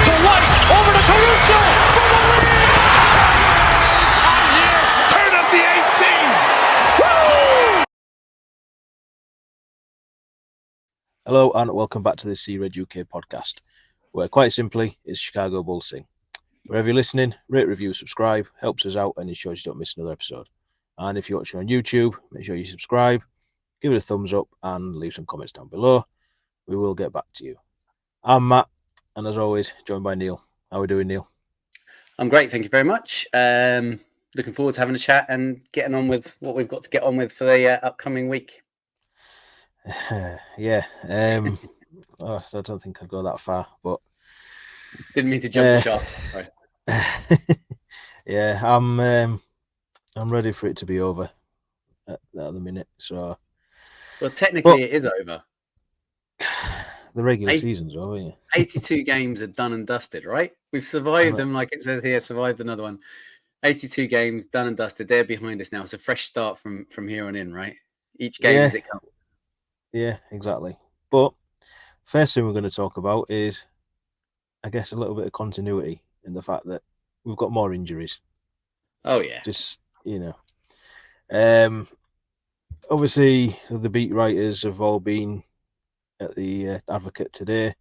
to White, over to Caruso for the lead! Time here, turn up the 18! Woo! Hello and welcome back to the Sea Red UK podcast, where quite simply it's Chicago Bulls sing. Wherever you're listening, rate, review, subscribe, helps us out and ensures you don't miss another episode. And if you're watching on YouTube, make sure you subscribe, give it a thumbs up and leave some comments down below. We will get back to you. I'm Matt, and as always, joined by Neill. How are we doing, Neill? I'm great, thank you very much. Looking forward to having a chat and getting on with what we've got to get on with for the upcoming week. Yeah, I don't think I'd go that far, but didn't mean to jump the shark. Sorry. Yeah, I'm ready for it to be over at the minute. So, well, technically, it is over. The regular season's over. Yeah. 82 games are done and dusted, right? We've survived them, like it says here. Survived another one. 82 games done and dusted. They're behind us now. It's a fresh start from here on in, right? Each game as it comes. Yeah, exactly. But first thing we're going to talk about is, I guess, a little bit of continuity in the fact that we've got more injuries. Oh yeah. Just, obviously the beat writers have all been at the Advocate today,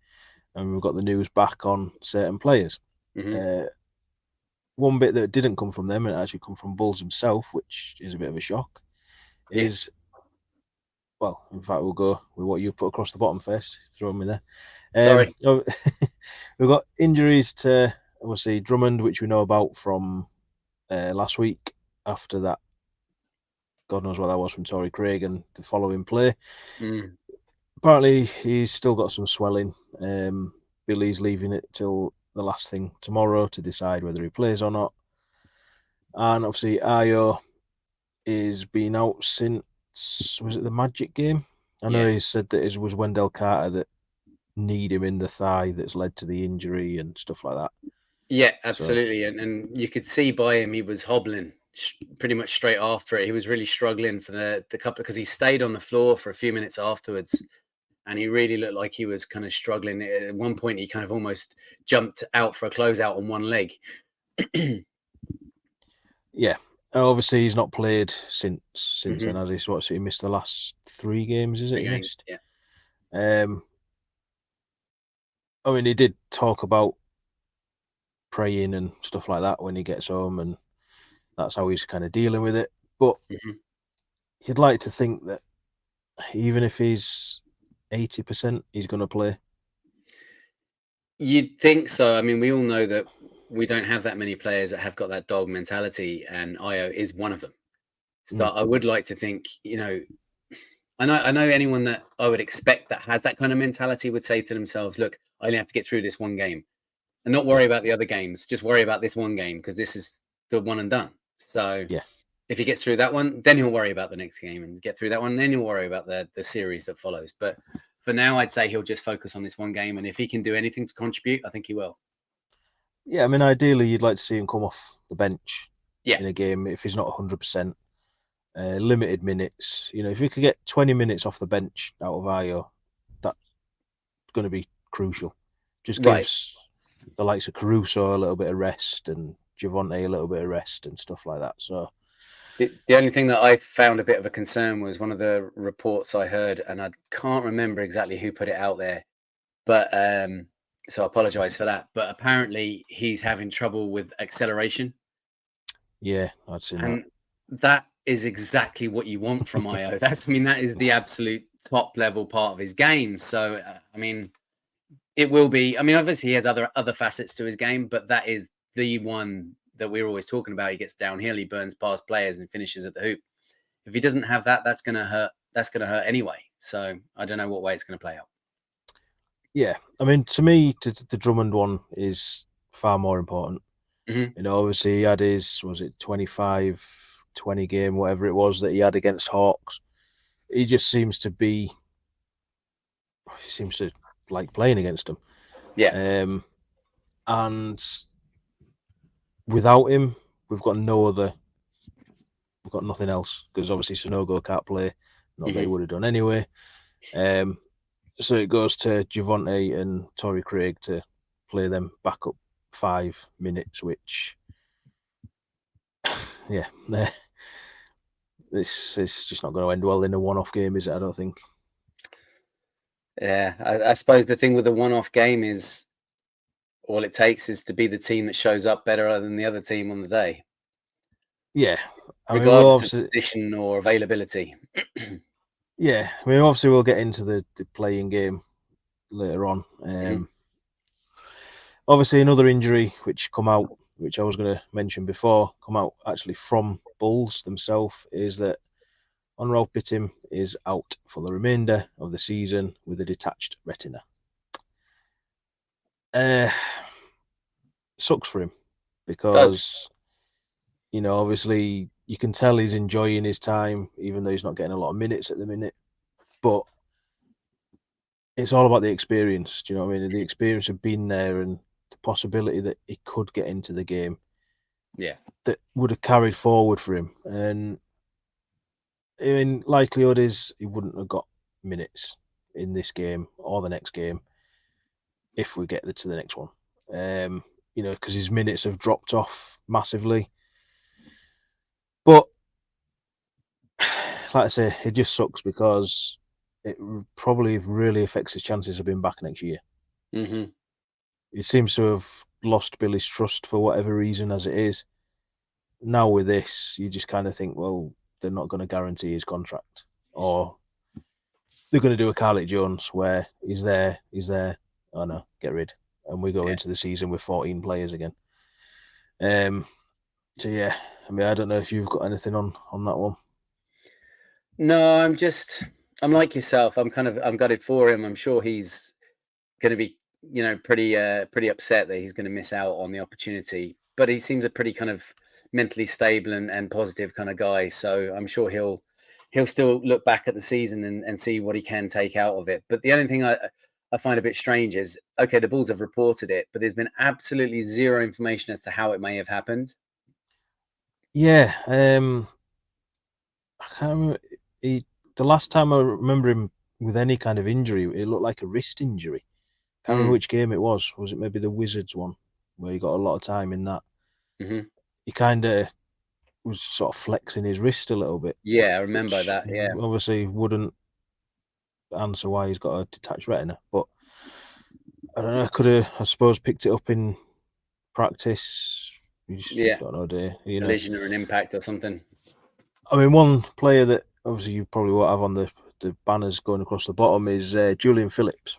and we've got the news back on certain players. Mm-hmm. One bit that didn't come from them, and it actually come from Bulls himself, which is a bit of a shock, is, well, in fact, we'll go with what you put across the bottom first. Throw me there. Sorry. We've got injuries to, obviously, Drummond, which we know about from last week after that. God knows what that was from Torrey Craig and the following play. Apparently, he's still got some swelling. Billy's leaving it till the last thing tomorrow to decide whether he plays or not. And obviously, Ayo is been out since, was it the Magic game? I know he said that it was Wendell Carter that kneed him in the thigh that's led to the injury and stuff like that. Yeah, absolutely. So, and you could see by him, he was hobbling pretty much straight after it. He was really struggling for the couple, because he stayed on the floor for a few minutes afterwards. And he really looked like he was kind of struggling. At one point, he kind of almost jumped out for a closeout on one leg. Yeah. Obviously, he's not played since then, has he? So he missed the last 3 games, is it? He missed? Yeah. I mean, he did talk about praying and stuff like that when he gets home, and that's how he's kind of dealing with it. But you'd like to think that even if he's 80%, he's going to play. You'd think so. I mean, we all know that we don't have that many players that have got that dog mentality, and Ayo is one of them. So I would like to think, I know anyone that I would expect that has that kind of mentality would say to themselves, look, I only have to get through this one game and not worry about the other games. Just worry about this one game, because this is the one and done. So if he gets through that one, then he'll worry about the next game, and get through that one, then he'll worry about the series that follows. But for now, I'd say he'll just focus on this one game, and if he can do anything to contribute, I think he will. Yeah, I mean, ideally, you'd like to see him come off the bench in a game if he's not 100%. Limited minutes. If you could get 20 minutes off the bench out of Ayo, that's going to be crucial. Just gives the likes of Caruso a little bit of rest and Javonte a little bit of rest and stuff like that. So the only thing that I found a bit of a concern was one of the reports I heard, and I can't remember exactly who put it out there, but so I apologize for that. But apparently he's having trouble with acceleration. Yeah, I'd seen and that is exactly what you want from Ayo. That is the absolute top level part of his game. So, it will be. Obviously he has other facets to his game, but that is the one that we're always talking about. He gets downhill, he burns past players and finishes at the hoop. If he doesn't have that, that's going to hurt. That's going to hurt anyway. So I don't know what way it's going to play out. Yeah, to me, the Drummond one is far more important. Obviously he had his, was it 25-20 game, whatever it was that he had against Hawks. He just seems to like playing against them. Yeah. And without him, we've got nothing else, because obviously Sanogo can't play. Not that he would have done anyway. So it goes to Javonte and Torrey Craig to play them back up 5 minutes, which, yeah, it's just not going to end well in a one-off game, is it? I don't think. Yeah, I suppose the thing with the one-off game is all it takes is to be the team that shows up better than the other team on the day. Yeah, I mean, regardless of position or availability. Yeah, I mean, obviously we'll get into the playing game later on. Obviously, another injury which come out, which I was going to mention before, come out actually from Bulls themselves, is that Onroll Pittim is out for the remainder of the season with a detached retina. Sucks for him because, obviously you can tell he's enjoying his time, even though he's not getting a lot of minutes at the minute. But it's all about the experience. Do you know what I mean? The experience of being there and the possibility that he could get into the game. Yeah. That would have carried forward for him. And I mean, likelihood is he wouldn't have got minutes in this game or the next game if we get to the next one. Because his minutes have dropped off massively. But like I say, it just sucks because it probably really affects his chances of being back next year. Mm-hmm. He seems to have lost Billy's trust for whatever reason as it is. Now with this, you just kind of think, well, they're not going to guarantee his contract. Or they're going to do a Carly Jones where he's there, oh no, get rid. And we go into the season with 14 players again. So yeah, I mean, I don't know if you've got anything on that one. No, I'm like yourself. I'm gutted for him. I'm sure he's going to be, pretty upset that he's going to miss out on the opportunity. But he seems a pretty kind of mentally stable and positive kind of guy. So I'm sure he'll still look back at the season and see what he can take out of it. But the only thing I find a bit strange is, okay, the Bulls have reported it, but there's been absolutely zero information as to how it may have happened. Yeah, I can't remember. The last time I remember him with any kind of injury, it looked like a wrist injury. Can't remember which game it was. Was it maybe the Wizards one where he got a lot of time in that? Mm-hmm. He kind of was sort of flexing his wrist a little bit. Yeah, I remember that. Yeah, obviously wouldn't answer why he's got a detached retina, but I don't know. I could have, I suppose, picked it up in practice. You just don't know, do you? Collision or an impact or something. I mean, one player that obviously you probably won't have on the banners going across the bottom is Julian Phillips.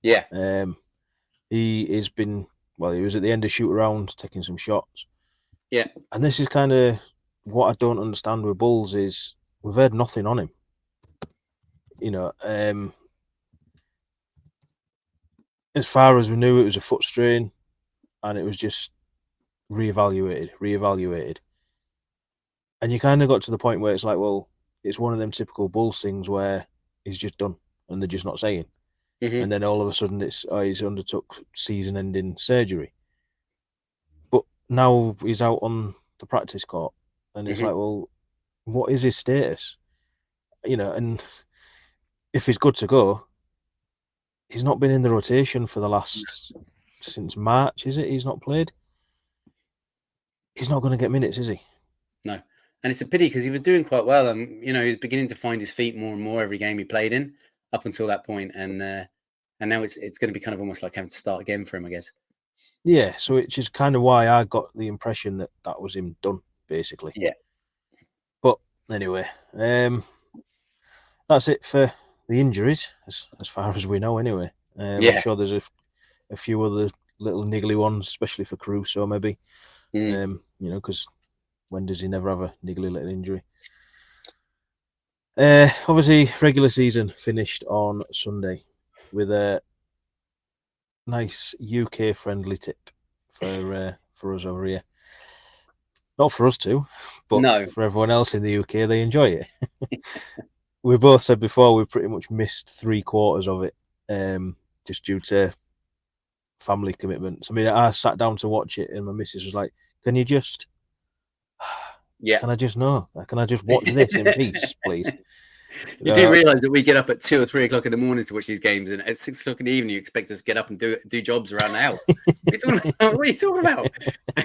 Yeah. He has been, he was at the end of shoot around taking some shots. Yeah. And this is kind of what I don't understand with Bulls is we've heard nothing on him. As far as we knew, it was a foot strain and it was just reevaluated. And you kind of got to the point where it's like, well, it's one of them typical Bulls things where he's just done and they're just not saying. Mm-hmm. And then all of a sudden he's undertook season-ending surgery. But now he's out on the practice court and it's like, well, what is his status? And if he's good to go, he's not been in the rotation for the last, since March, is it? He's not played. He's not going to get minutes, is he? No. And it's a pity because he was doing quite well and, he was beginning to find his feet more and more every game he played in up until that point. And now it's going to be kind of almost like having to start again for him, I guess. Yeah, so which is kind of why I got the impression that was him done, basically. Yeah. But anyway, that's it for the injuries, as far as we know, anyway. I'm sure there's a few other little niggly ones, especially for Caruso, maybe. Because when does he never have a niggly little injury? Obviously, regular season finished on Sunday with a nice UK-friendly tip for us over here. Not for us two, but for everyone else in the UK, they enjoy it. We both said before we pretty much missed 3/4 of it, just due to family commitments. I mean, I sat down to watch it, and my missus was like, "Can you just, can I just know? Can I just watch this in peace, please?" You do realise that we get up at 2 or 3 o'clock in the morning to watch these games, and at 6 o'clock in the evening, you expect us to get up and do jobs around the house. What are you talking about?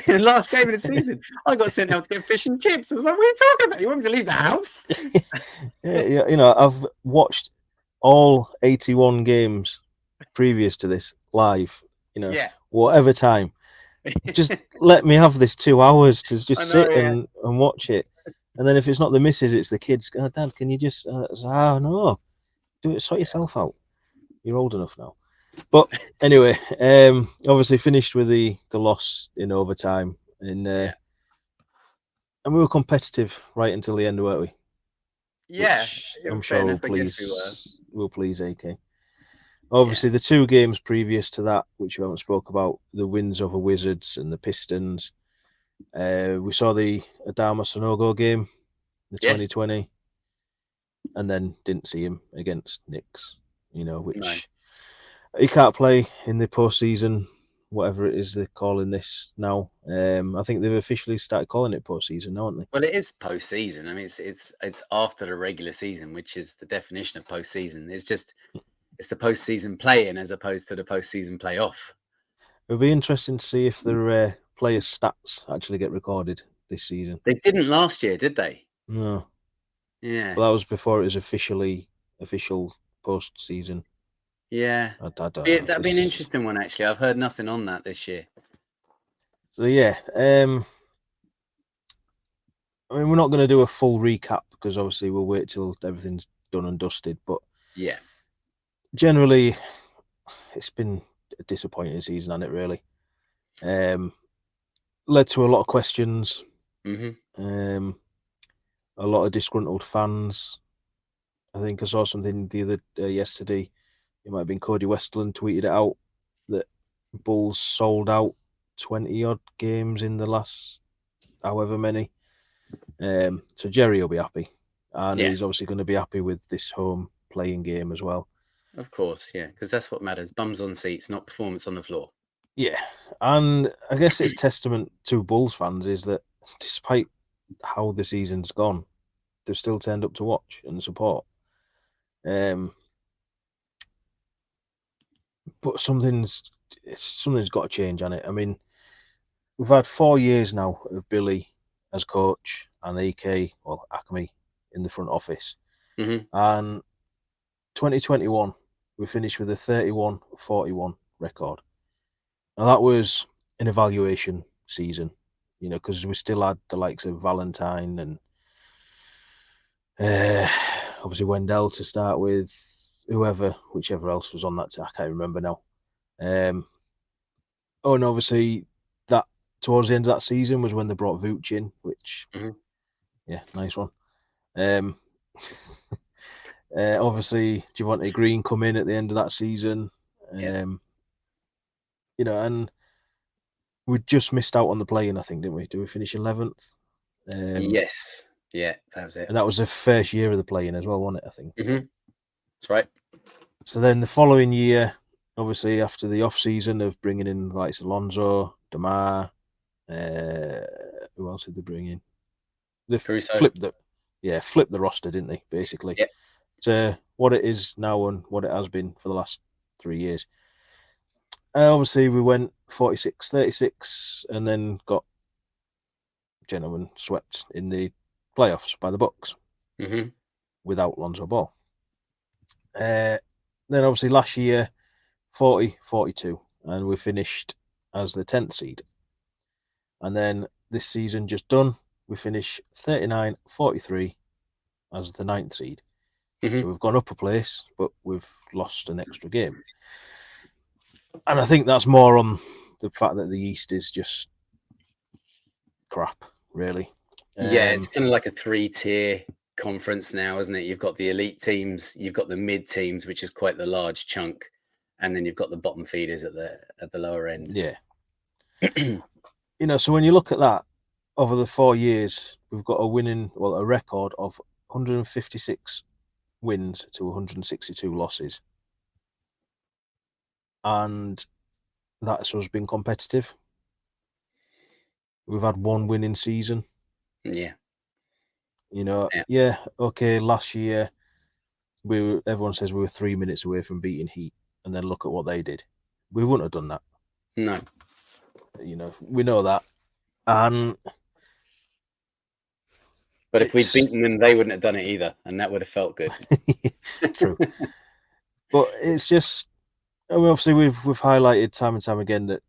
Last game of the season, I got sent out to get fish and chips. I was like, "What are you talking about? You want me to leave the house?" Yeah, I've watched all 81 games previous to this live. Yeah. Whatever time. Just let me have this 2 hours to just sit and watch it. And then if it's not the missus, it's the kids. Oh, Dad, can you just? No, do it. Sort yourself out. You're old enough now. But anyway, obviously finished with the loss in overtime, and we were competitive right until the end, weren't we? Yeah, Which I'm sure will please AK. Obviously, Yeah. the 2 games previous to that, which we haven't spoke about, the wins over Wizards and the Pistons. We saw the Adama Sanogo game, the 2020, and then didn't see him against Knicks. Which he can't play in the postseason, whatever it is they're calling this now. I think they've officially started calling it postseason now, haven't they? Well, it is postseason. I mean, it's after the regular season, which is the definition of postseason. It's the postseason play-in as opposed to the postseason playoff. It'll be interesting to see if their players' stats actually get recorded this season. They didn't last year, did they? No. Yeah. But that was before it was official postseason. Yeah. I don't know. That'd be an interesting one, actually. I've heard nothing on that this year. So yeah, I mean, we're not going to do a full recap because obviously we'll wait till everything's done and dusted. But yeah, generally, it's been a disappointing season, hasn't it? Really, led to a lot of questions. Mm-hmm. A lot of disgruntled fans. I think I saw something the other yesterday. It might have been Cody Westland tweeted it out that Bulls sold out 20 odd games in the last however many. So Jerry will be happy, and he's obviously going to be happy with this home playing game as well. Of course, yeah, because that's what matters. Bums on seats, not performance on the floor. Yeah, and I guess it's testament to Bulls fans is that despite how the season's gone, they've still turned up to watch and support. But something's got to change on it. I mean, we've had 4 years now of Billy as coach and Acme in the front office. Mm-hmm. And 2021, we finished with a 31-41 record. Now, that was an evaluation season, because we still had the likes of Valentine and obviously Wendell to start with, whichever else was on that. I can't remember now. And obviously that towards the end of that season was when they brought Vooch in, which, yeah, nice one. Obviously Javonte Green come in at the end of that season. And we just missed out on the play-in, I think, didn't we? Did we finish 11th? Yes. Yeah, that was it. And that was the first year of the play-in as well, wasn't it, I think? Mm-hmm. That's right. So then the following year, obviously after the off-season of bringing in like Alonzo, DeMar, who else did they bring in? They flipped the roster, didn't they, basically? Yeah. To what it is now and what it has been for the last 3 years. Obviously, we went 46-36 and then got gentlemen swept in the playoffs by the Bucks without Lonzo Ball. Then obviously last year, 40-42, and we finished as the 10th seed. And then this season just done, we finish 39-43 as the 9th seed. So we've gone up a place, but we've lost an extra game. And I think that's more on the fact that the East is just crap, really. Yeah, it's kind of like a 3-tier conference now, isn't it? You've got the elite teams, you've got the mid teams, which is quite the large chunk, and then you've got the bottom feeders at the lower end. Yeah. So when you look at that, over the 4 years, we've got a record of 156 wins to 162 losses. And that's us being competitive. We've had one winning season. Yeah. Okay, last year everyone says we were 3 minutes away from beating Heat, and then look at what they did. We wouldn't have done that. No. We know that. And but if we'd beaten them, they wouldn't have done it either, and that would have felt good. True. But it's just, obviously we've highlighted time and time again that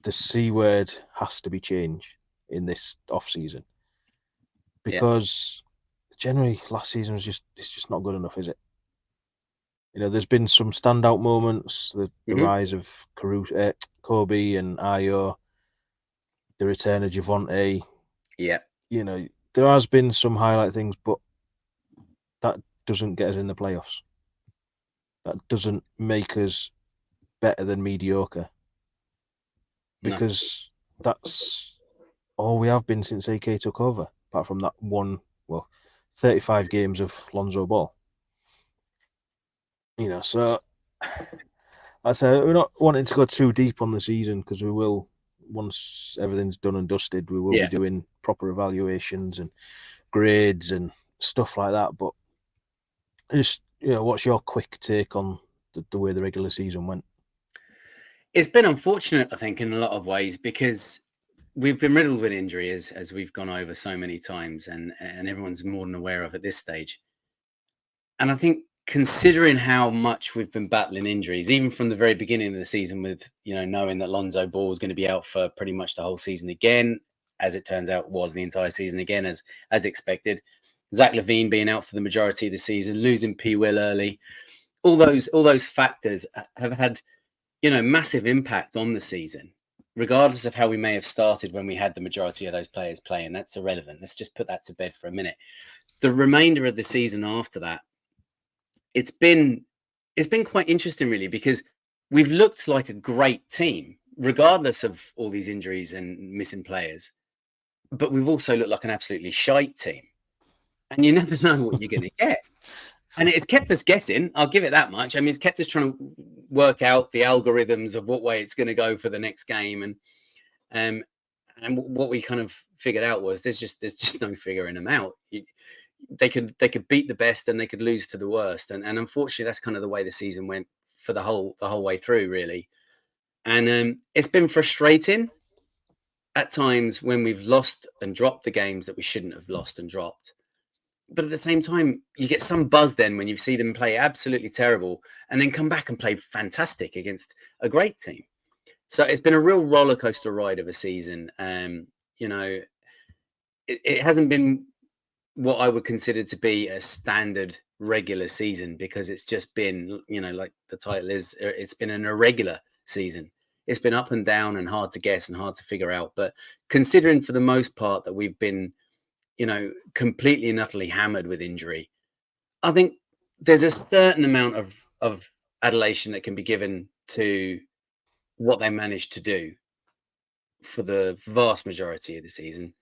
the C word has to be changed in this off season, because generally last season it's just not good enough, is it? There's been some standout moments, the rise of Kobe and Ayo, the return of Javonte. Yeah. There has been some highlight things, but that doesn't get us in the playoffs. That doesn't make us better than mediocre, because that's all we have been since AK took over, apart from that 35 games of Lonzo Ball. So I say we're not wanting to go too deep on the season, because we will, once everything's done and dusted, we will be doing proper evaluations and grades and stuff like that. But just, what's your quick take on the way the regular season went? It's been unfortunate, I think, in a lot of ways, because we've been riddled with injury, as we've gone over so many times, and everyone's more than aware of at this stage. And I think, considering how much we've been battling injuries, even from the very beginning of the season, with knowing that Lonzo Ball was going to be out for pretty much the whole season again, as it turns out was the entire season again, as expected. Zach LaVine being out for the majority of the season, losing P. Will early, all those factors have had massive impact on the season, regardless of how we may have started when we had the majority of those players playing. That's irrelevant. Let's just put that to bed for a minute. The remainder of the season after that, it's been quite interesting, really, because we've looked like a great team, regardless of all these injuries and missing players. But we've also looked like an absolutely shite team. And you never know what you're going to get. And it's kept us guessing. I'll give it that much. I mean, it's kept us trying to work out the algorithms of what way it's going to go for the next game. And what we kind of figured out was there's just no figuring them out. They could beat the best and they could lose to the worst. And unfortunately, that's kind of the way the season went for the whole way through, really. And it's been frustrating at times when we've lost and dropped the games that we shouldn't have lost and dropped. But at the same time, you get some buzz then when you see them play absolutely terrible and then come back and play fantastic against a great team. So it's been a real roller coaster ride of a season. It hasn't been what I would consider to be a standard regular season, because it's just been, like the title is, it's been an irregular season. It's been up and down and hard to guess and hard to figure out. But considering for the most part that we've been completely and utterly hammered with injury, I think there's a certain amount of adulation that can be given to what they managed to do for the vast majority of the season.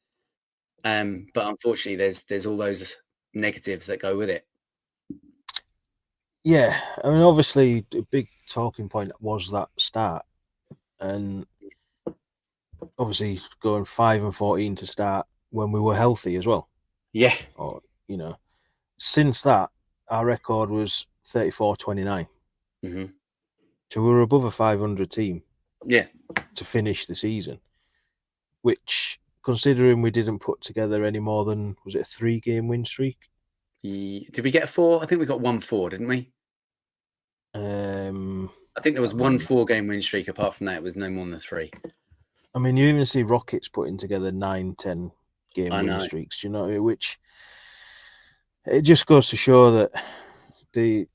But unfortunately, there's all those negatives that go with it. Yeah, I mean, obviously, the big talking point was that start, and obviously going 5-14 to start when we were healthy as well. Yeah. Or since that, our record was 34-29. Mm-hmm. So we were above a 500 team. Yeah. To finish the season, which, considering we didn't put together any more than, was it a 3-game win streak? Did we get 4? I think we got 1-4, didn't we? I think there was 1 4-game win streak. Apart from that, it was no more than 3. I mean, you even see Rockets putting together 9-10 game win streaks, which it just goes to show that the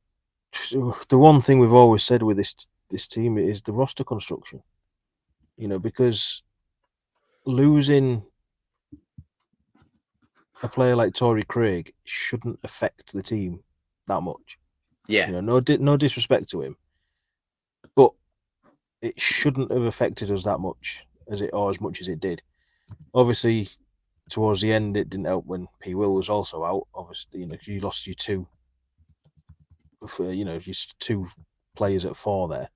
one thing we've always said with this team is the roster construction. Because losing a player like Torrey Craig shouldn't affect the team that much. Yeah. No disrespect to him, but it shouldn't have affected us that much as much as it did. Obviously, towards the end, it didn't help when P. Will was also out. Obviously, you lost your 2 players at 4 there.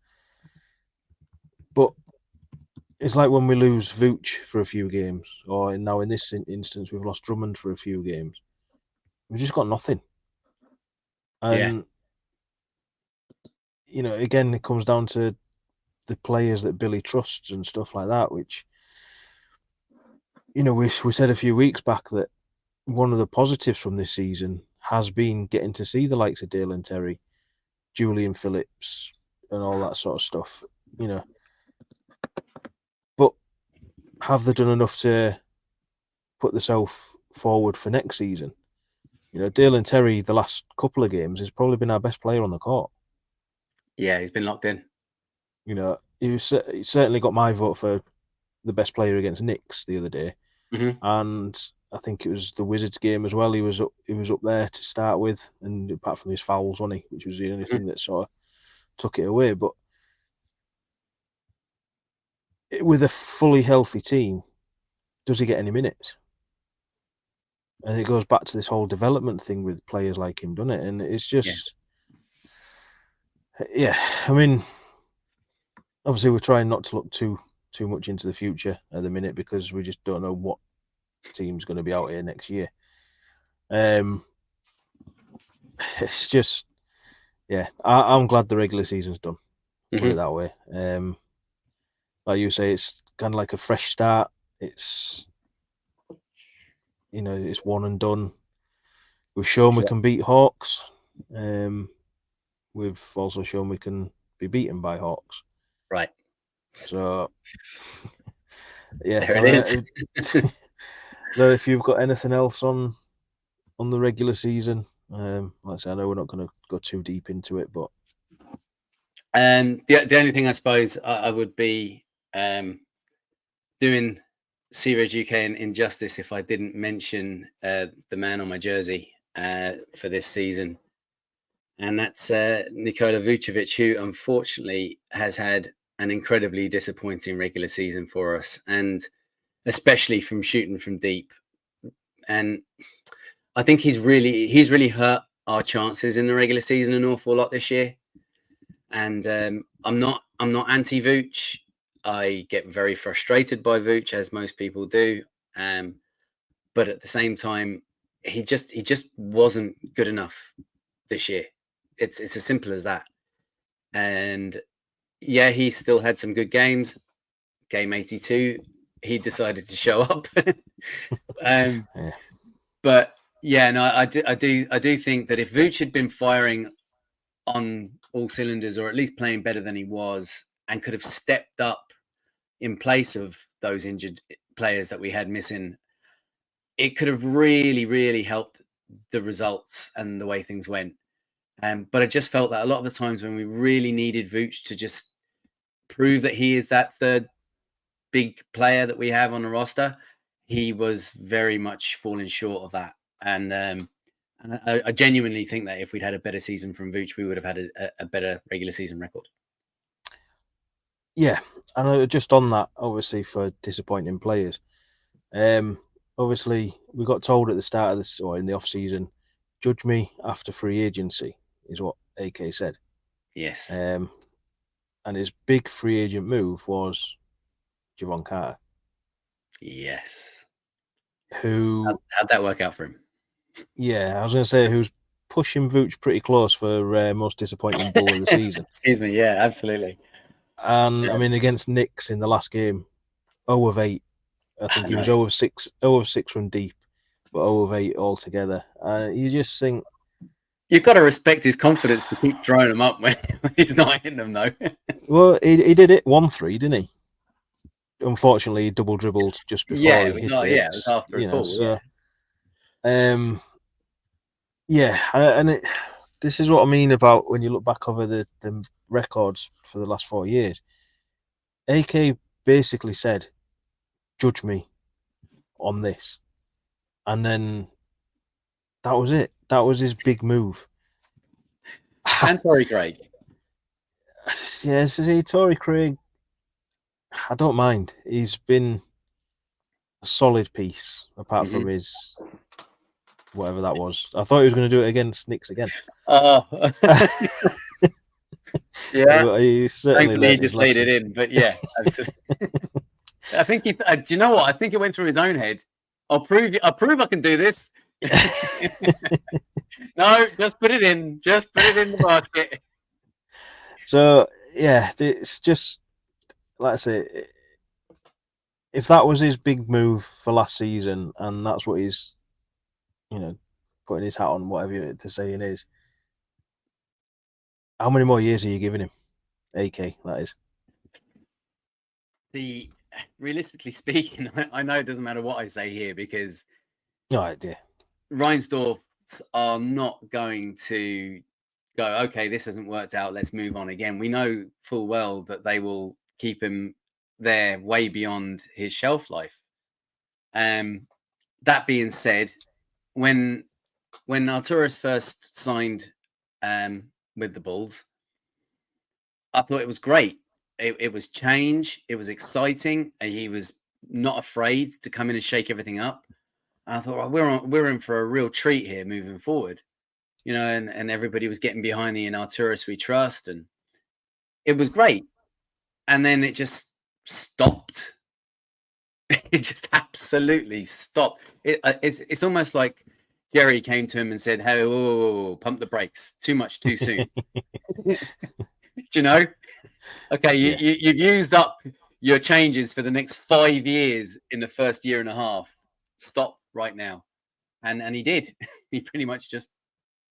But it's like when we lose Vooch for a few games, or now in this instance, we've lost Drummond for a few games. We've just got nothing. And you know, again, it comes down to the players that Billy trusts and stuff like that, which, you know, we said a few weeks back that one of the positives from this season has been getting to see the likes of Dale and Terry, Julian Phillips, and all that sort of stuff, you know. But have they done enough to put themselves forward for next season? You know, Dale and Terry, the last couple of games, has probably been our best player on the court. Yeah, he's been locked in. You know, he certainly got my vote for the best player against Knicks the other day, and I think it was the Wizards game as well. He was up there to start with, and apart from his fouls, wasn't he? Which was the only thing that sort of took it away. But with a fully healthy team, does he get any minutes? And it goes back to this whole development thing with players like him, doesn't it? And it's just, yeah. I mean, obviously we're trying not to look too much into the future at the minute because we just don't know what team's going to be out here next year. It's just, yeah, I'm glad the regular season's done. Put it that way. Like you say, it's kind of like a fresh start. It's, you know, it's one and done. We've shown we can beat Hawks. We've also shown we can be beaten by Hawks. Right. So, yeah. There it is. So if you've got anything else on the regular season, like I say, I know we're not going to go too deep into it, but the only thing I suppose I would be doing Series UK an injustice if I didn't mention the man on my jersey for this season, and that's Nikola Vucevic, who unfortunately has had an incredibly disappointing regular season for us, and especially from shooting from deep. And I think he's really hurt our chances in the regular season an awful lot this year. And I'm not anti Vooch. I get very frustrated by Vooch, as most people do. But at the same time, he just wasn't good enough this year. It's as simple as that. And yeah, he still had some good games. Game 82, he decided to show up. But yeah, no, I do think that if Vooch had been firing on all cylinders, or at least playing better than he was, and could have stepped up in place of those injured players that we had missing, it could have really helped the results and the way things went. But I just felt that a lot of the times when we really needed Vooch to just prove that he is that third big player that we have on the roster, he was very much falling short of that. And I genuinely think that if we'd had a better season from Vooch, we would have had a better regular season record. Yeah, and just on that, obviously for disappointing players, obviously we got told at the start of this, or in the off season, judge me after free agency, is what AK said. Yes. And his big free agent move was Javon Carter. Yes. How'd that work out for him? Yeah, I was going to say, who's pushing Vooch pretty close for most disappointing Bull of the season. Excuse me, yeah, absolutely. And I mean, against Knicks in the last game, 0 of 8. I think he was 0 of 6 from deep, but 0 of 8 altogether. You just think, you've got to respect his confidence to keep throwing them up when he's not hitting them, though. Well, he did it 1-3, didn't he? Unfortunately, he double dribbled just before he hit it. Yeah, it was after a ball. So, and this is what I mean about when you look back over the records for the last 4 years. AK basically said, judge me on this. And then that was it. That was his big move. And Torrey Craig. Yes, Torrey Craig, I don't mind. He's been a solid piece, apart from his whatever that was. I thought he was going to do it against Knicks again. Oh. Yeah. He thankfully he just laid it in, but yeah, absolutely. I think do you know what? I think it went through his own head. I'll prove I can do this. No, just put it in. Just put it in the basket. So yeah, it's just like I say, if that was his big move for last season, and that's what he's, putting his hat on, whatever the saying is, how many more years are you giving him? AK, that is. Realistically speaking, I know it doesn't matter what I say here because No idea. Reinsdorf are not going to go, okay, this hasn't worked out, let's move on again. We know full well that they will keep him there way beyond his shelf life. That being said, when Arturis first signed with the Bulls, I thought it was great. It was change. It was exciting. He was not afraid to come in and shake everything up. And I thought, we're in for a real treat here moving forward, and everybody was getting behind the "In Arturis We Trust," and it was great. And then it just stopped. It just absolutely stopped. It's almost like Jerry came to him and said, "Hey, whoa, pump the brakes. Too much, too soon." Do you know? Okay, you've used up your changes for the next 5 years in the first year and a half. Stop right now. And he did. He pretty much just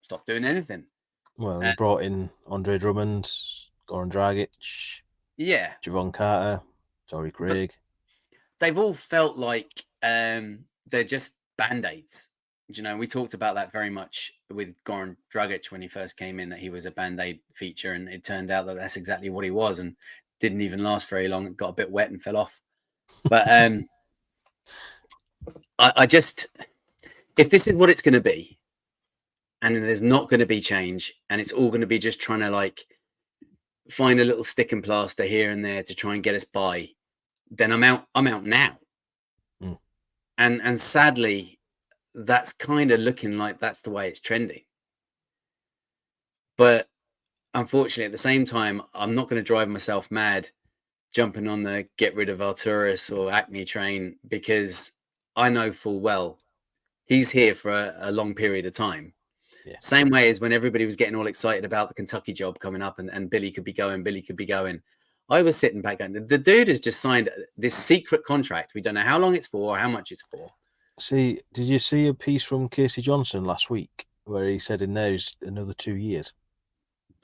stopped doing anything. Well, he brought in Andre Drummond, Goran Dragic, yeah, Javon Carter, Torrey Craig. They've all felt like they're just band-aids. We talked about that very much with Goran Dragic when he first came in, that he was a band-aid feature, and it turned out that that's exactly what he was, and didn't even last very long. It got a bit wet and fell off. But I just, if this is what it's going to be, and there's not going to be change, and it's all going to be just trying to like find a little stick and plaster here and there to try and get us by, then I'm out now. And sadly, that's kind of looking like that's the way it's trending. But unfortunately, at the same time, I'm not going to drive myself mad jumping on the get rid of Arturis or Acme train, because I know full well he's here for a long period of time. Yeah. Same way as when everybody was getting all excited about the Kentucky job coming up and Billy could be going. I was sitting back going, the dude has just signed this secret contract. We don't know how long it's for or how much it's for. See, did you see a piece from Casey Johnson last week where he said in there's another 2 years?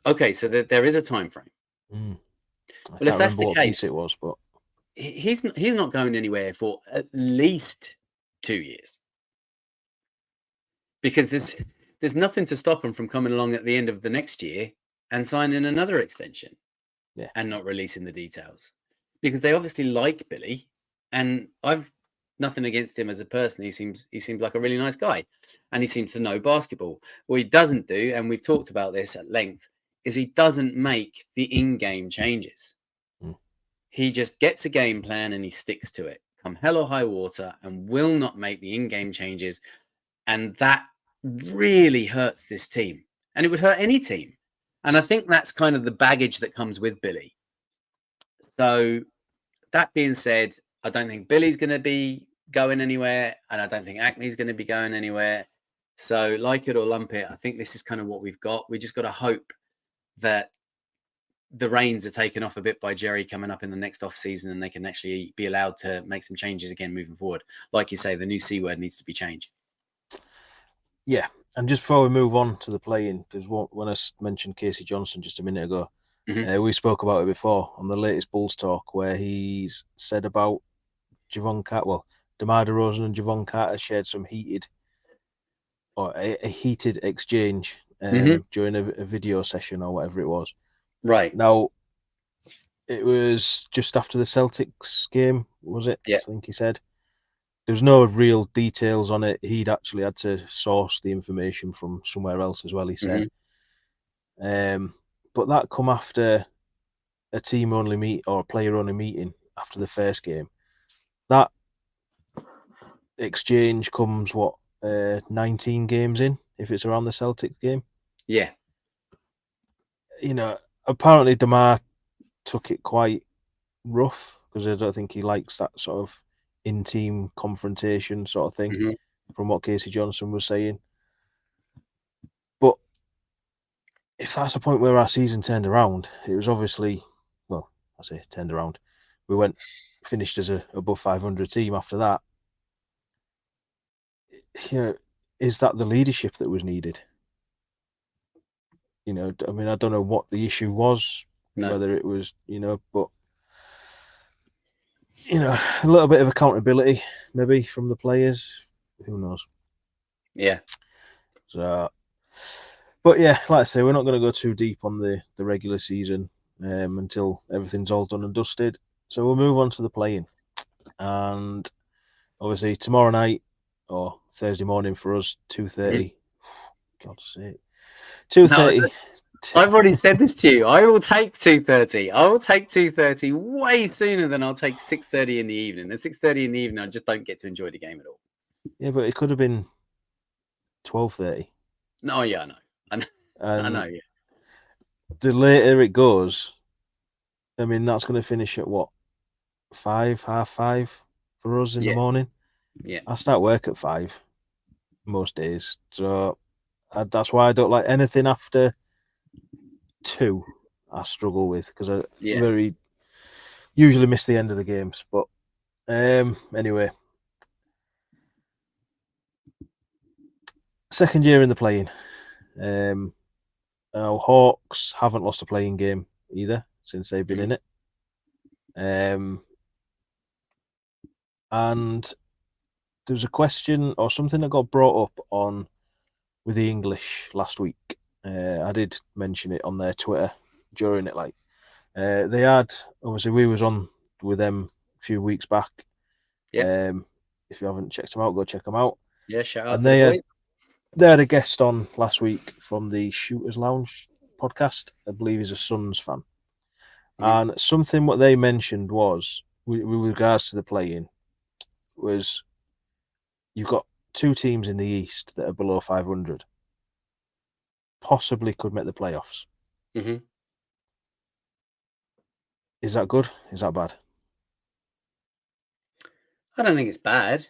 Okay, so there is a time frame. Well, if that's the case, it was, but he's not going anywhere for at least 2 years, because there's nothing to stop him from coming along at the end of the next year and signing another extension. Yeah. And not releasing the details, because they obviously like Billy, and I've nothing against him as a person. He seems like a really nice guy, and he seems to know basketball. What he doesn't do, and we've talked about this at length, is he doesn't make the in-game changes. He just gets a game plan and he sticks to it, come hell or high water, and will not make the in-game changes. And that really hurts this team, and it would hurt any team. And I think that's kind of the baggage that comes with Billy. So that being said, I don't think Billy's going to be going anywhere, and I don't think Acme's going to be going anywhere. So like it or lump it, I think this is kind of what we've got. We just got to hope that the reins are taken off a bit by Jerry coming up in the next off season, and they can actually be allowed to make some changes again moving forward. Like you say, the new C word needs to be changed. Yeah. And just before we move on to the play-in, because when I mentioned Casey Johnson just a minute ago, we spoke about it before on the latest Bulls talk, where he's said about Javon Carter. Well, DeMar DeRozan and Javon Carter shared some heated exchange during a video session or whatever it was. Right. Now, it was just after the Celtics game, was it? Yeah. I think he said. There was no real details on it. He'd actually had to source the information from somewhere else as well, he said. But that come after a team-only or a player-only meeting after the first game. That exchange comes, 19 games in, if it's around the Celtics game? Yeah. Apparently DeMar took it quite rough, because I don't think he likes that sort of in-team confrontation sort of thing, from what Casey Johnson was saying. if that's the point where our season turned around, it was obviously, well, I say turned around. We finished as a above 500 team after that. Is that the leadership that was needed? I mean, I don't know what the issue was, whether it was, but a little bit of accountability maybe from the players. Who knows? Yeah. So, but yeah, like I say, we're not going to go too deep on the regular season until everything's all done and dusted. So we'll move on to the playing, and obviously tomorrow night or Thursday morning for us, 2:30. God's sake, 2:30. I've already said this to you. I will take 2:30. I will take 2:30 way sooner than I'll take 6:30 in the evening. At 6:30 in the evening, I just don't get to enjoy the game at all. Yeah, but it could have been 12:30. No, yeah, I know. I know. Yeah. The later it goes, I mean, that's going to finish at what, 5:30 for us in the morning. Yeah. I start work at 5 most days, so that's why I don't like anything after 2. I struggle with because I very usually miss the end of the games. But anyway, second year in the playing. Our Hawks haven't lost a playing game either since they've been in it. And there was a question or something that got brought up on with the English last week. I did mention it on their Twitter during it. Like they had, obviously, we was on with them a few weeks back. Yeah. If you haven't checked them out, go check them out. Yeah, shout out and to the boys. They had a guest on last week from the Shooters Lounge podcast. I believe he's a Suns fan. And something what they mentioned was, with regards to the play-in, was you've got 2 teams in the East that are below 500. Possibly could make the playoffs. Is that good? Is that bad? I don't think it's bad.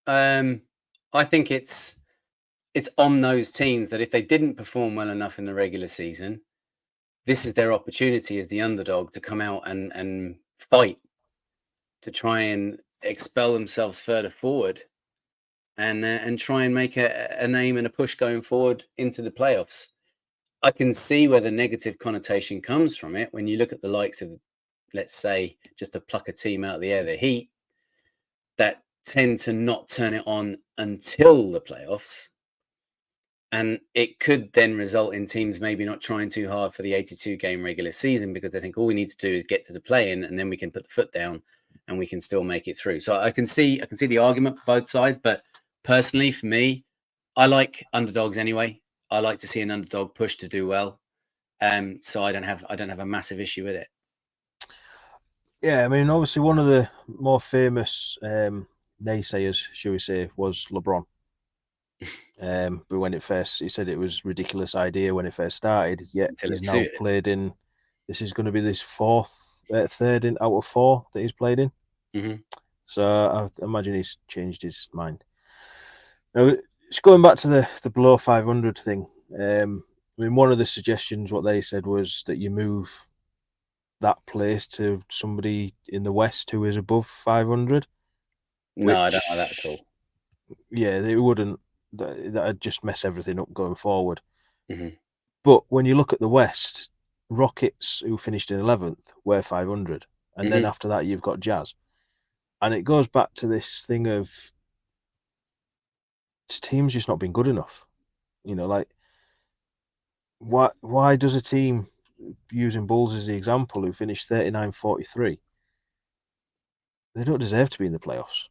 I think it's on those teams that if they didn't perform well enough in the regular season, this is their opportunity as the underdog to come out and fight to try and expel themselves further forward and try and make a name and a push going forward into the playoffs. I can see where the negative connotation comes from it when you look at the likes of, let's say, just to pluck a team out of the air, the Heat, that tend to not turn it on until the playoffs. And it could then result in teams maybe not trying too hard for the 82-game regular season because they think all we need to do is get to the play-in and then we can put the foot down and we can still make it through. So I can see the argument for both sides, but personally for me, I like underdogs anyway. I like to see an underdog push to do well. So I don't have a massive issue with it. Yeah, I mean, obviously one of the more famous naysayers, shall we say, was LeBron. But when he said it was a ridiculous idea when it first started, yet he's now played in, this is going to be this third out of 4 that he's played in. So I imagine he's changed his mind. Now, just going back to the below 500 thing, I mean, one of the suggestions, what they said was that you move that place to somebody in the West who is above 500. No, I don't know that at all. Yeah, they wouldn't. That'd just mess everything up going forward. But when you look at the West, Rockets, who finished in 11th, were 500. And then after that, you've got Jazz. And it goes back to this thing of this team's just not been good enough. Like, why does a team, using Bulls as the example, who finished 39-43, they don't deserve to be in the playoffs?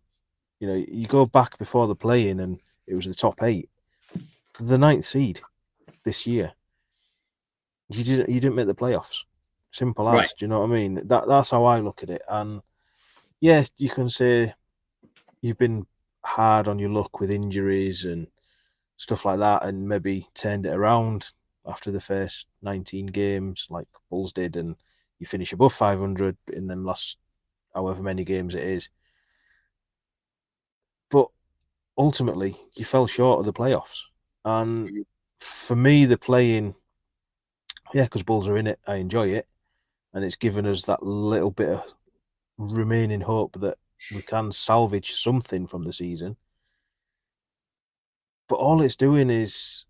You go back before the play-in and it was the top 8. The 9th seed this year, you didn't make the playoffs. Simple as. Do you know what I mean? That's how I look at it. And yeah, you can say you've been hard on your luck with injuries and stuff like that, and maybe turned it around after the first 19 games, like Bulls did, and you finish above 500 in them last however many games it is. But ultimately, you fell short of the playoffs. And for me, the play-in Yeah, because Bulls are in it. I enjoy it. And it's given us that little bit of remaining hope that we can salvage something from the season. But all it's doing is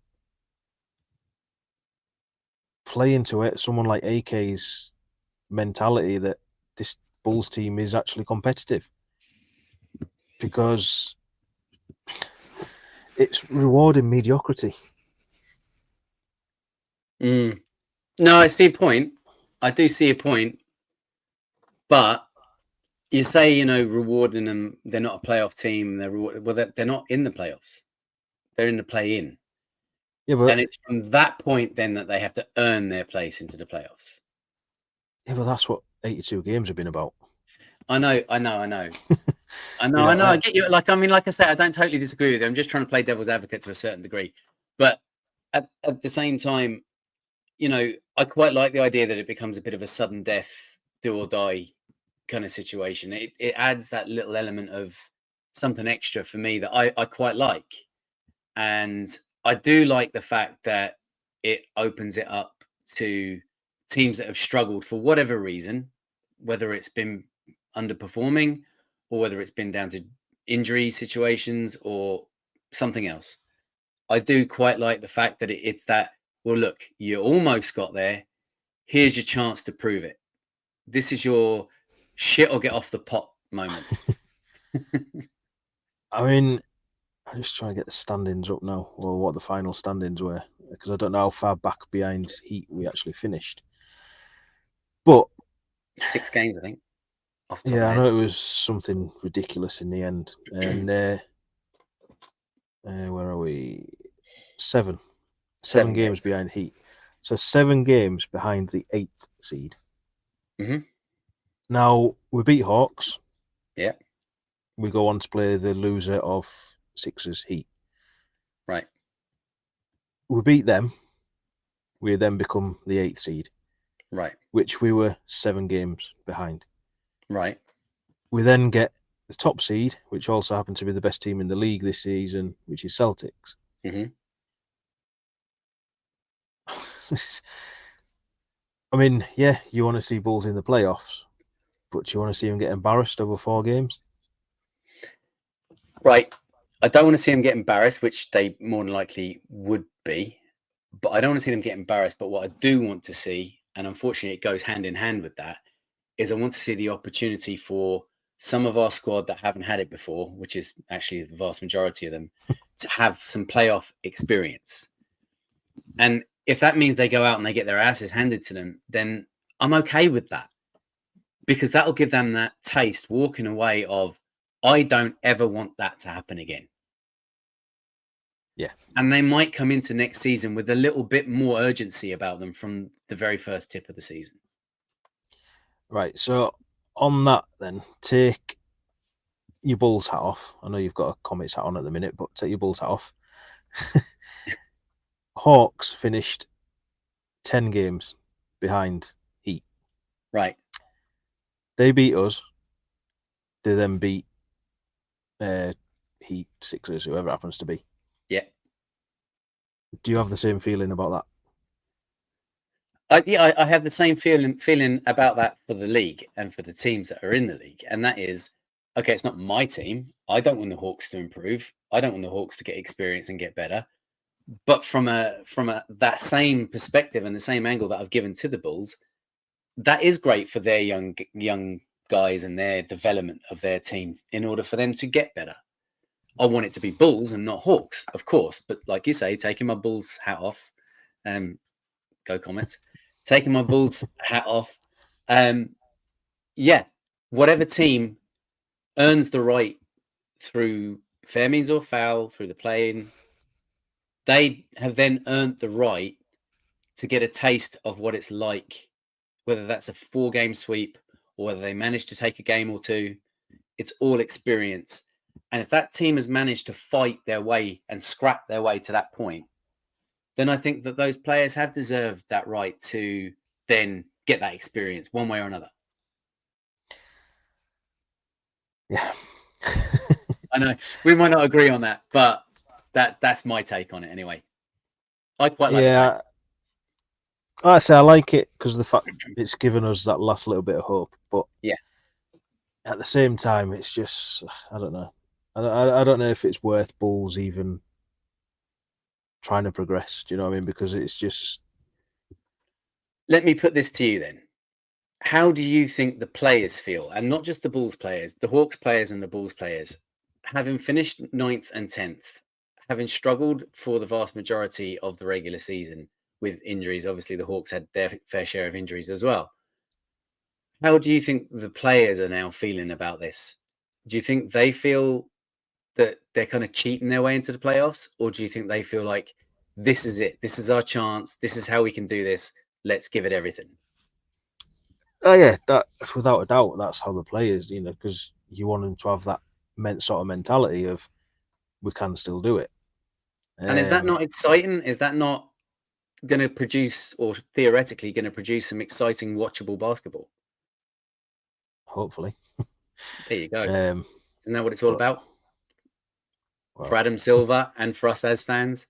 play into it someone like AK's mentality that this Bulls team is actually competitive, because it's rewarding mediocrity. No, I see a point. I do see a point. But you say, rewarding them, they're not a playoff team. They're not in the playoffs. They're in the play-in. Yeah, but And it's from that point then that they have to earn their place into the playoffs. yeah, but that's what 82 games have been about. I know. I get you. Like I say, I don't totally disagree with you. I'm just trying to play devil's advocate to a certain degree. But at the same time, I quite like the idea that it becomes a bit of a sudden death, do or die kind of situation. It adds that little element of something extra for me that I quite like. And I do like the fact that it opens it up to teams that have struggled for whatever reason, whether it's been underperforming or whether it's been down to injury situations or something else. I do quite like the fact that it's that, well, look, you almost got there. Here's your chance to prove it. This is your shit or get off the pot moment. I mean, I'm just trying to get the standings up now, or what the final standings were, because I don't know how far back behind Heat we actually finished. But 6 games, I think. Off the top yeah, of I my know head. it was something ridiculous in the end. And where are we? 7 games behind Heat. So 7 games behind the 8th seed. Mhm. Now, we beat Hawks. Yeah. We go on to play the loser of Sixers Heat. Right. We beat them. We then become the 8th seed, Right. which we were 7 games behind. Right. We then get the top seed, which also happened to be the best team in the league this season, which is Celtics. Mhm. I mean, yeah, you want to see Bulls in the playoffs, but you want to see them get embarrassed over 4 games? Right. I don't want to see them get embarrassed, which they more than likely would be. But I don't want to see them get embarrassed. But what I do want to see, and unfortunately it goes hand in hand with that, is I want to see the opportunity for some of our squad that haven't had it before, which is actually the vast majority of them, to have some playoff experience. And if that means they go out and they get their asses handed to them, then I'm okay with that. Because that'll give them that taste walking away of, I don't ever want that to happen again. Yeah. And they might come into next season with a little bit more urgency about them from the very first tip of the season. Right. So on that, then take your Bulls hat off. I know you've got a Comets hat on at the minute, but take your Bulls hat off. Hawks finished 10 games behind Heat. Right. They beat us. They then beat Heat, Sixers, whoever it happens to be. Yeah. Do you have the same feeling about that? I have the same feeling about that for the league and for the teams that are in the league. And that is, okay, it's not my team. I don't want the Hawks to improve. I don't want the Hawks to get experience and get better. But from that same perspective and the same angle that I've given to the Bulls, that is great for their young guys and their development of their teams in order for them to get better. I want it to be Bulls and not Hawks, of course. But like you say, taking my Bulls hat off, go Comets, taking my Bulls hat off, yeah, whatever team earns the right through fair means or foul, through the playing, they have then earned the right to get a taste of what it's like, whether that's a 4-game sweep or whether they manage to take a game or two. It's all experience. And if that team has managed to fight their way and scrap their way to that point, then I think that those players have deserved that right to then get that experience one way or another. Yeah. I know we might not agree on that, but that's my take on it anyway. I quite like that. I say I like it because of the fact it's given us that last little bit of hope. But Yeah. at the same time, it's just I don't know. I don't know if it's worth Bulls even trying to progress. Do you know what I mean? Because it's just Let me put this to you then. How do you think the players feel, and not just the Bulls players, the Hawks players and the Bulls players, having finished 9th and 10th, having struggled for the vast majority of the regular season with injuries? Obviously, the Hawks had their fair share of injuries as well. How do you think the players are now feeling about this? Do you think they feel that they're kind of cheating their way into the playoffs, or do you think they feel like this is it? This is our chance. This is how we can do this. Let's give it everything. oh yeah, that without a doubt, that's how the players, because you want them to have that sort of mentality of we can still do it. And is that not exciting? Is that not going to produce, or theoretically going to produce, some exciting, watchable basketball? Hopefully, There you go. um, Isn't that what it's all but, about? well, For Adam Silver and for us as fans?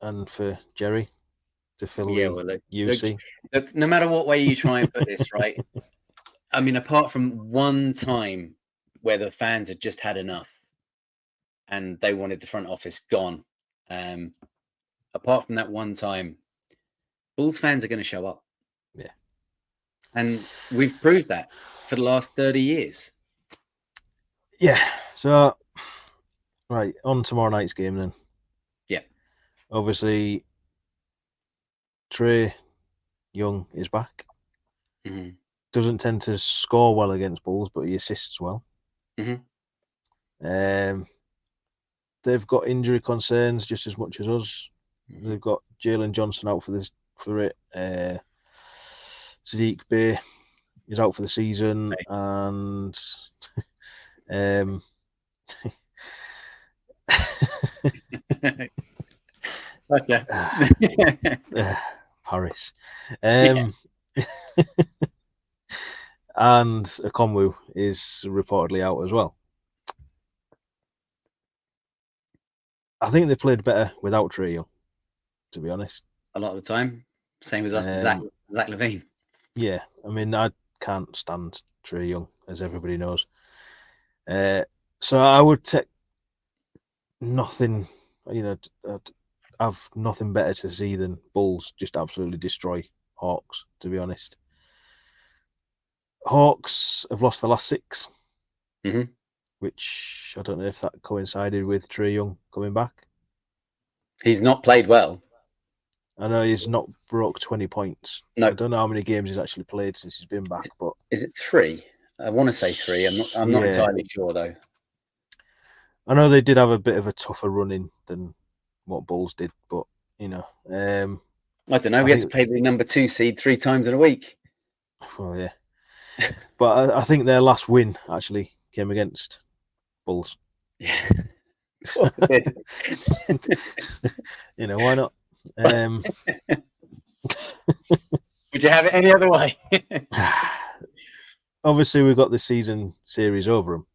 and for Jerry to fill Yeah, the well, UC. look, no matter what way you try and put this, right? I mean, apart from one time where the fans had just had enough and they wanted the front office gone, apart from that one time, Bulls fans are going to show up. Yeah. And we've proved that for the last 30 years. Yeah. So, right, on tomorrow night's game then. Yeah. Obviously, Trae Young is back. Mm-hmm. Doesn't tend to score well against Bulls, but he assists well. Mm-hmm. They've got injury concerns just as much as us. Mm-hmm. They've got Jalen Johnson out for it. Sadiq Bey is out for the season, and Okay. Paris. Yeah. And Okonwu is reportedly out as well. I think they played better without Trae Young, to be honest. A lot of the time. Same as us with Zach Levine. Yeah, I mean, I can't stand Trae Young, as everybody knows. So I would take nothing, I'd have nothing better to see than Bulls just absolutely destroy Hawks, to be honest. Hawks have lost the last 6, which I don't know if that coincided with Trae Young coming back. He's not played well. I know he's not broke 20 points. No. I don't know how many games he's actually played since he's been back, but is it 3? I want to say 3. I'm not entirely sure though. I know they did have a bit of a tougher running than what Bulls did, but I don't know. We had to play the number 2 seed 3 times in a week. Well, yeah. But I think their last win actually came against Bulls. Yeah. Why not? Would you have it any other way? Obviously, we've got the season series over them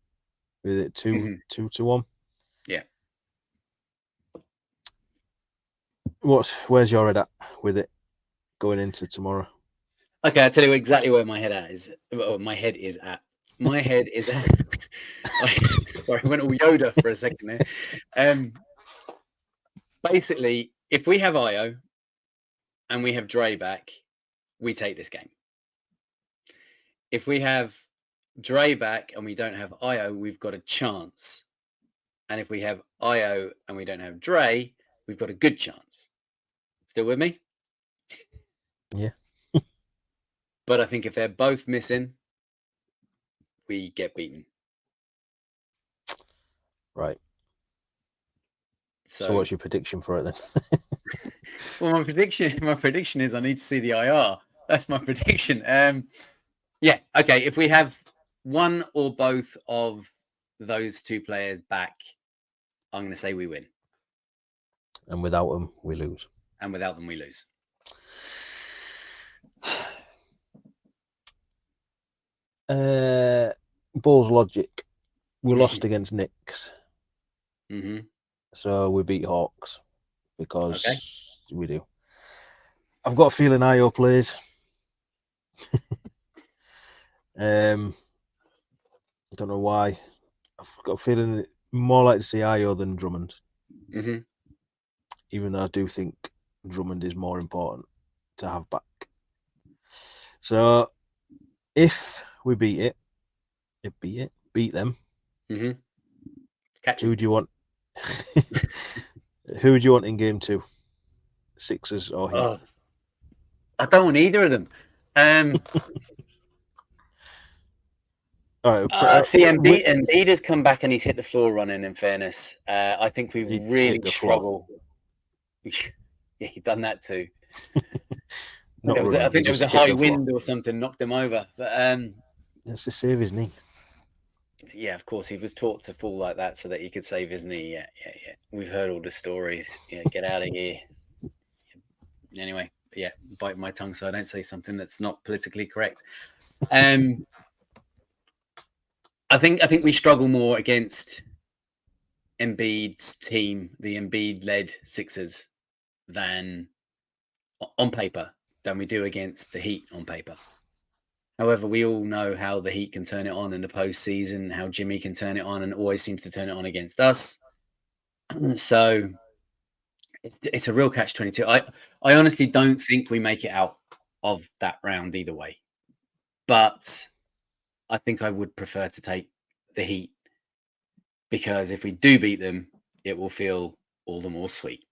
with it 2-1. Yeah. Where's your head at with it going into tomorrow? Okay, I'll tell you exactly where my head is at. My head is at. Sorry, I went all Yoda for a second there. Basically, if we have Io and we have Dre back, we take this game. If we have Dre back and we don't have Io, we've got a chance. And if we have Io and we don't have Dre, we've got a good chance. Still with me? Yeah. But I think if they're both missing, we get beaten. Right. So what's your prediction for it then? Well, my prediction is I need to see the IR. That's my prediction. Yeah, okay. If we have one or both of those 2 players back, I'm going to say we win. And without them, we lose. And without them, we lose. Bulls logic. We lost against Knicks. Mm-hmm. So we beat Hawks because we do. I've got a feeling Ayo plays. I don't know why. I've got a feeling more like to see Ayo than Drummond, Hmm. even though I do think Drummond is more important to have back. So if we beat them, Hmm. Catch who him. do you want? Who would you want in game 2? Sixers or Heat? Oh, I don't want either of them. All right, See, Embiid has come back and he's hit the floor running. In fairness, I think we He really hit the floor. struggle. Yeah, he's done that too. Not I running. think He there was just a hit high the floor. wind or something knocked him over. But That's to save his knee. yeah, of course, he was taught to fall like that so that he could save his knee. Yeah. We've heard all the stories. Yeah, get out of here. Anyway, yeah, bite my tongue so I don't say something that's not politically correct. I think we struggle more against Embiid's team, the Embiid-led Sixers, than on paper than we do against the Heat on paper. However, we all know how the Heat can turn it on in the postseason, how Jimmy can turn it on and always seems to turn it on against us. So it's a real catch-22. I honestly don't think we make it out of that round either way. But I think I would prefer to take the Heat because if we do beat them, it will feel all the more sweet.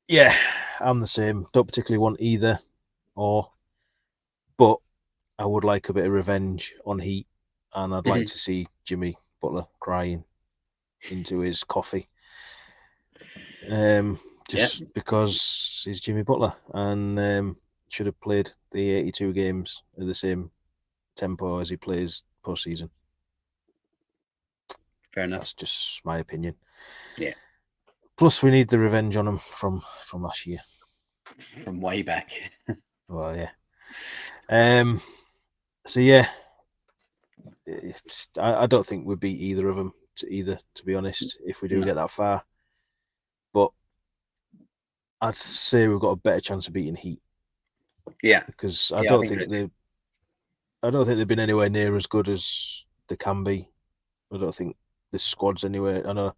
Yeah, I'm the same. Don't particularly want either but I would like a bit of revenge on Heat, and I'd like to see Jimmy Butler crying into his coffee. Because he's Jimmy Butler and should have played the 82 games at the same tempo as he plays postseason. Fair enough. That's just my opinion. Yeah. Plus, we need the revenge on him from last year, from way back. Well, yeah. So yeah, I don't think we beat either of them. To be honest, if we do get that far, but I'd say we've got a better chance of beating Heat. Yeah, because I don't think they've been anywhere near as good as they can be. I don't think this squad's anywhere. I know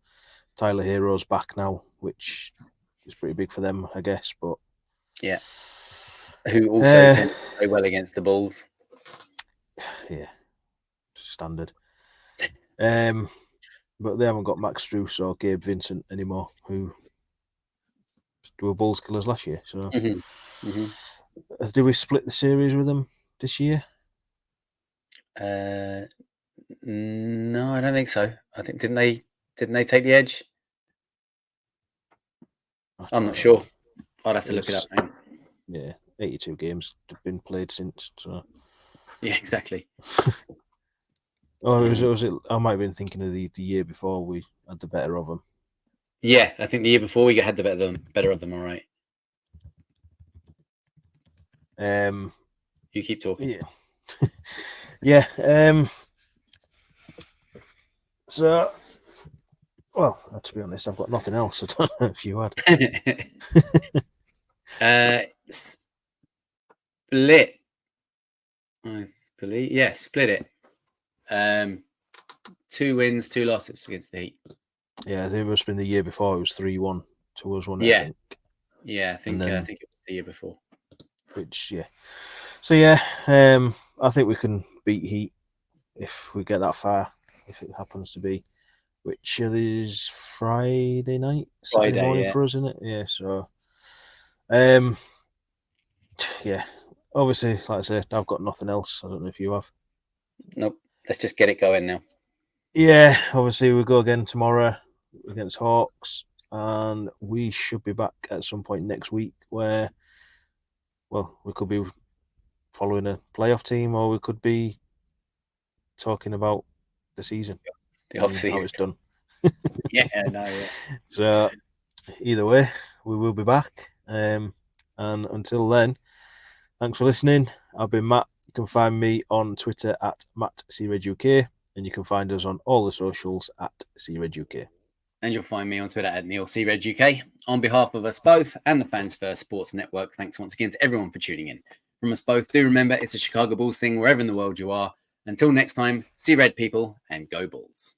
Tyler Hero's back now, which is pretty big for them, I guess. But yeah, who also tend to play well against the Bulls. Yeah, standard. But they haven't got Max Strus or Gabe Vincent anymore, who were Bulls killers last year. So, do we split the series with them this year? No, I don't think so. I think didn't they take the edge? I'm not sure. I'd have to look it up. Yeah, 82 games have been played since. So yeah, exactly. Or was it? I might have been thinking of the year before we had the better of them. Yeah, I think the year before we had the better of them. All right. You keep talking. Yeah. Yeah. So, well, to be honest, I've got nothing else. I don't know if you had. Split. I believe. Yeah, split it. 2 wins, 2 losses against the Heat. Yeah, it must have been the year before. It was 3-1 to us, wasn't it? Yeah. I think. Yeah, I think it was the year before. Which, yeah. So, yeah, I think we can beat Heat if we get that far, if it happens to be, which is Friday night, Saturday morning for us, isn't it? Yeah, so, yeah, obviously, like I said, I've got nothing else. I don't know if you have. Nope. Let's just get it going now. Yeah, obviously we go again tomorrow against Hawks, and we should be back at some point next week where, well, we could be following a playoff team, or we could be talking about the season, the off season, how it's done. Yeah, no, yeah. So either way, we will be back. And until then, thanks for listening. I've been Matt. You can find me on Twitter at MattCRedUK, and you can find us on all the socials at CRedUK. And you'll find me on Twitter at Neill UK. On behalf of us both and the Fans First Sports Network, thanks once again to everyone for tuning in. From us both, do remember it's a Chicago Bulls thing wherever in the world you are. Until next time, see red people and go Bulls.